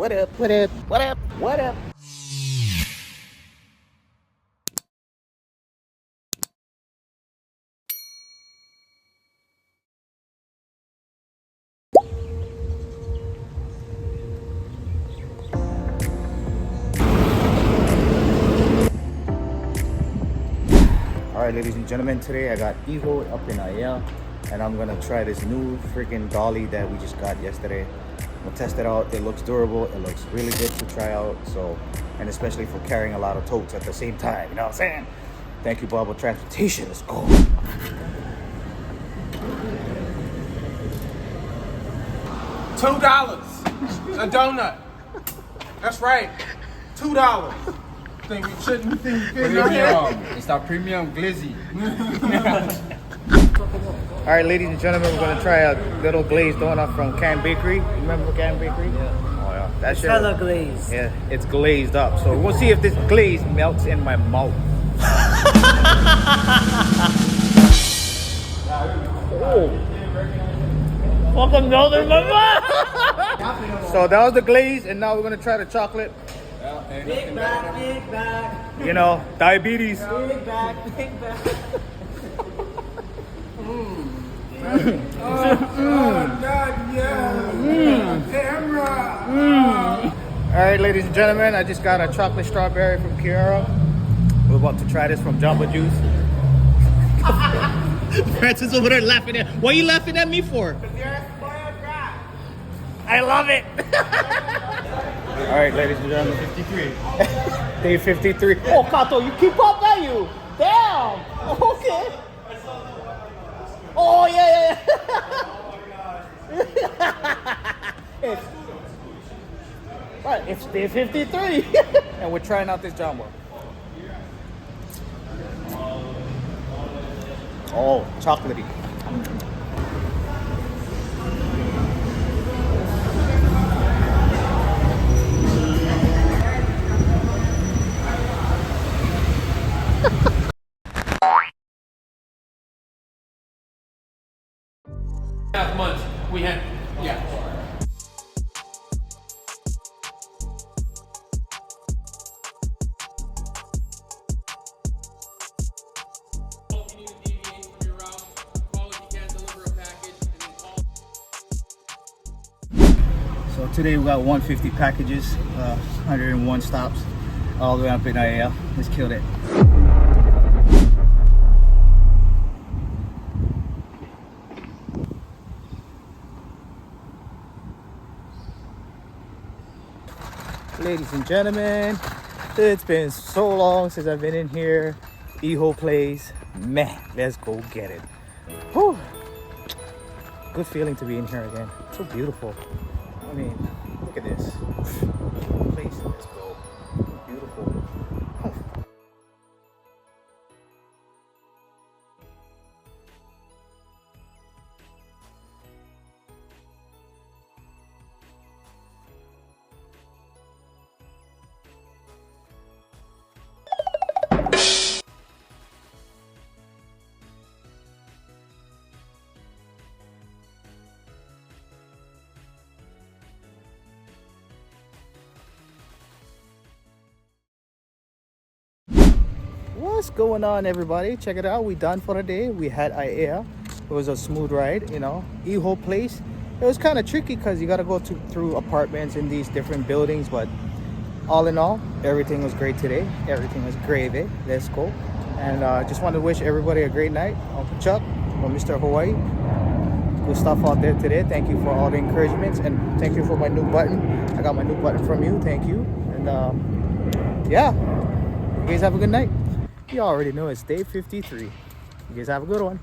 What up? What up? What up? What up? Alright, ladies and gentlemen, today I got Aiea up in Aiea, and I'm gonna try this new freaking dolly that we just got yesterday. I'm gonna test it out. It looks durable, it looks really good to try out, so, and especially for carrying a lot of totes at the same time, you know what I'm saying? Thank you, Bubble Transportation. Let's go. $2 a donut. That's right. $2. Think we shouldn't think Premium. It's our premium glizzy. Alright, ladies and gentlemen, we're gonna try a little glazed donut from Can Bakery. Remember Can Bakery? Yeah. Oh yeah. That's hella glazed. Yeah, it's glazed up. So we'll see if this glaze melts in my mouth. Oh. Fucking melted in my mouth. So that was the glaze, and now we're gonna try the chocolate. Big back, big back. You know, diabetes. Big back, big back. Alright, ladies and gentlemen, I just got a chocolate strawberry from Kiara. We're about to try this from Jamba Juice. Francis over there laughing at. What are you laughing at me for? Because you're a spoiled brat. I love it. Alright, ladies and gentlemen. 53. Day 53. Oh, Kato, you keep up, are you? Damn. Okay. Oh, yeah. It's, right, it's day 53. And we're trying out this jumbo. Oh, chocolatey. Half months. We had, yeah. So today we got 150 packages, 101 stops, all the way up in Aiea. Let's kill it. Ladies and gentlemen, it's been so long since I've been in here. Aiea Place, man, let's go get it. Whew. Good feeling to be in here again. So beautiful. I mean, look at this place. Let's go. Beautiful. What's going on, everybody? Check it out. We done for the day. We had Aiea. It was a smooth ride, you know. Aiea Place. It was kind of tricky because you got to go through apartments in these different buildings, but all in all, everything was great today. Everything was gravy. Let's go. And just want to wish everybody a great night. Uncle Chuck or Mr. Hawaii. Good stuff out there today. Thank you for all the encouragements, and thank you for my new button. I got my new button from you. Thank you. And yeah, you guys have a good night. You already know it's day 53. You guys have a good one.